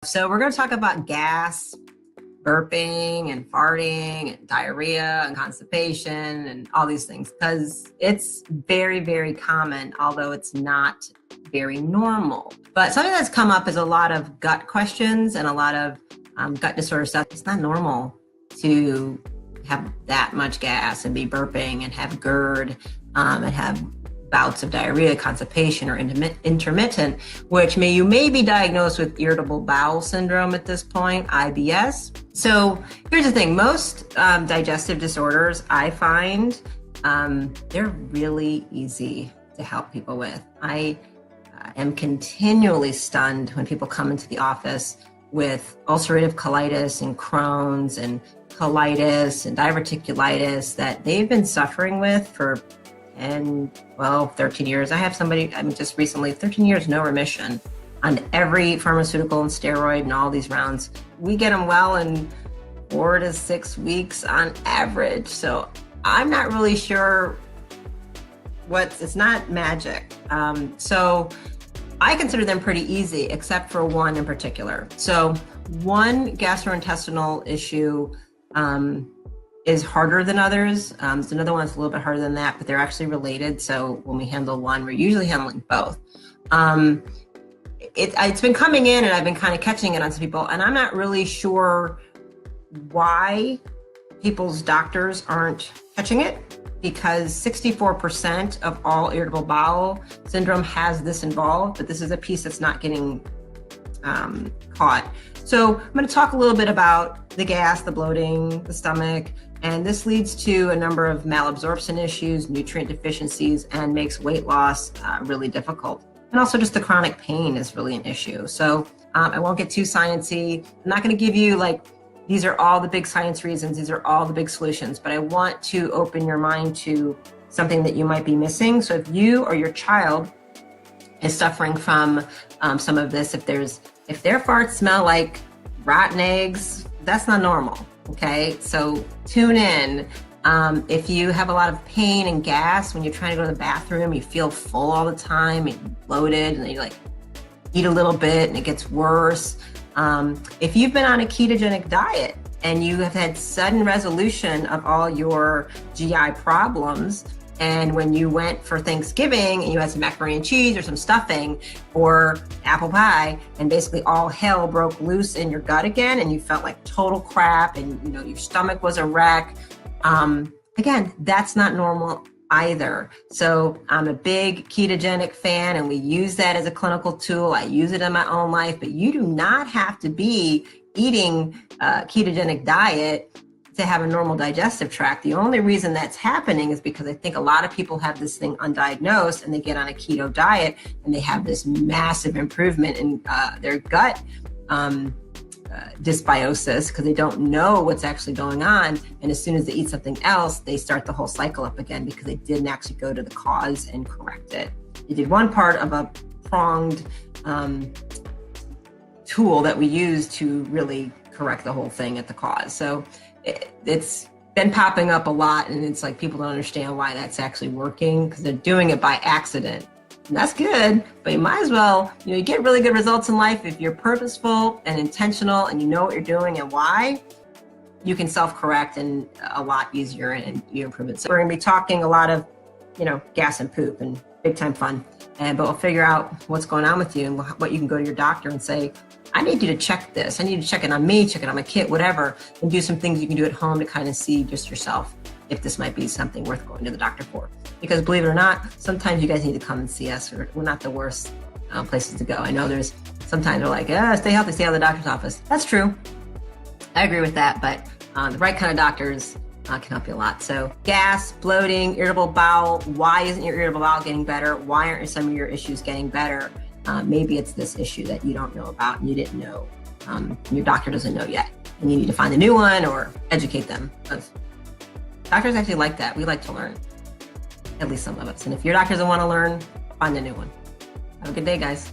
So we're going to talk about gas, burping and farting and diarrhea and constipation and all these things because it's very, very common, although it's not very normal. But something that's come up is a lot of gut questions and a lot of gut disorder stuff. It's not normal to have that much gas and be burping and have GERD and have bouts of diarrhea, constipation, or intermittent, which you may be diagnosed with irritable bowel syndrome at this point, IBS. So here's the thing, most digestive disorders I find, they're really easy to help people with. I am continually stunned when people come into the office with ulcerative colitis and Crohn's and colitis and diverticulitis that they've been suffering with for 13 years. I have somebody, just recently, 13 years, no remission on every pharmaceutical and steroid and all these rounds. We get them well in 4 to 6 weeks on average. So I'm not really sure it's not magic. So I consider them pretty easy, except for one in particular. So one gastrointestinal issue is harder than others. There's another one that's a little bit harder than that, but they're actually related. So when we handle one, we're usually handling both. It's been coming in and I've been kind of catching it on some people, and I'm not really sure why people's doctors aren't catching it, because 64% of all irritable bowel syndrome has this involved, but this is a piece that's not getting caught. So I'm going to talk a little bit about the gas, the bloating, the stomach, and this leads to a number of malabsorption issues, nutrient deficiencies, and makes weight loss really difficult. And also just the chronic pain is really an issue. So I won't get too sciencey. I'm not going to give you these are all the big science reasons, these are all the big solutions, but I want to open your mind to something that you might be missing. So if you or your child is suffering from some of this, if their farts smell like rotten eggs, that's not normal, okay? So tune in. If you have a lot of pain and gas when you're trying to go to the bathroom, you feel full all the time, you're bloated, and then you eat a little bit and it gets worse. If you've been on a ketogenic diet and you have had sudden resolution of all your GI problems, and when you went for Thanksgiving and you had some macaroni and cheese or some stuffing or apple pie, and basically all hell broke loose in your gut again, and you felt like total crap, and your stomach was a wreck. Again, that's not normal either. So I'm a big ketogenic fan, and we use that as a clinical tool. I use it in my own life, but you do not have to be eating a ketogenic diet to have a normal digestive tract. The only reason that's happening is because I think a lot of people have this thing undiagnosed and they get on a keto diet and they have this massive improvement in their gut dysbiosis because they don't know what's actually going on. And as soon as they eat something else, they start the whole cycle up again because they didn't actually go to the cause and correct it. They did one part of a pronged tool that we use to really correct the whole thing at the cause. So it's been popping up a lot, and it's like people don't understand why that's actually working because they're doing it by accident. And that's good, but you might as well, you get really good results in life if you're purposeful and intentional and you know what you're doing and why. You can self-correct and a lot easier, and you improve it. So we're going to be talking a lot of, gas and poop and big time fun, but we'll figure out what's going on with you and what you can go to your doctor and say, I need you to check this. I need to check it on me, check it on my kid, whatever, and do some things you can do at home to kind of see just yourself if this might be something worth going to the doctor for. Because believe it or not, sometimes you guys need to come and see us. We're not the worst places to go. I know sometimes they're like, stay healthy, stay out of the doctor's office. That's true. I agree with that, but the right kind of doctors can help you a lot. So gas, bloating, irritable bowel. Why isn't your irritable bowel getting better? Why aren't some of your issues getting better? Maybe it's this issue that you don't know about and you didn't know. Your doctor doesn't know yet, and you need to find a new one or educate them. Doctors actually like that. We like to learn, at least some of us. And if your doctor doesn't want to learn, find a new one. Have a good day, guys.